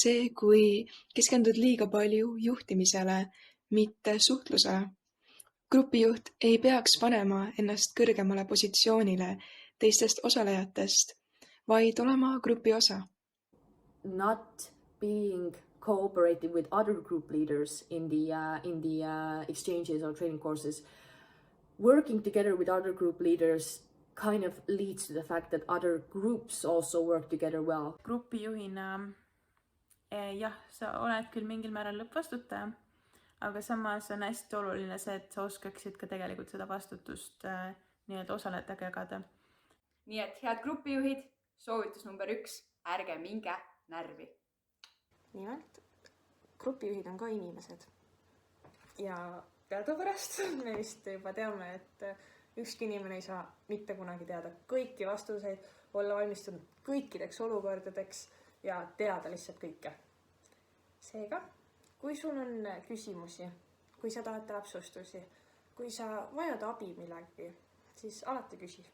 see, kui keskendud liiga palju juhtimisele, mitte suhtlusele. Grupijuht ei peaks panema ennast kõrgemale positsioonile teistest osalejatest, vaid olema grupi osa. Not being cooperative with other group leaders in the exchanges or training courses. Working together with other group leaders kind of leads to the fact that other groups also work together well. Grupijuhina jah, sa oled küll mingil määral lõppvastutaja, aga samas on hästi oluline see, et sa oskaksid ka tegelikult seda vastutust nii-öelda osalejatega jagada. Nii et head grupijuhid, soovitus number 1, ärge minge närvi. Nimelt, grupijuhid on ka inimesed. Ja teadupärast me vist juba teame, et ükski inimene ei saa mitte kunagi teada kõiki vastuseid, olla valmistunud kõikideks olukordadeks ja teada lihtsalt kõike. Seega, kui sul on küsimusi, kui sa tahad täpsustusi, kui sa vajad abi millegi, siis alati küsi.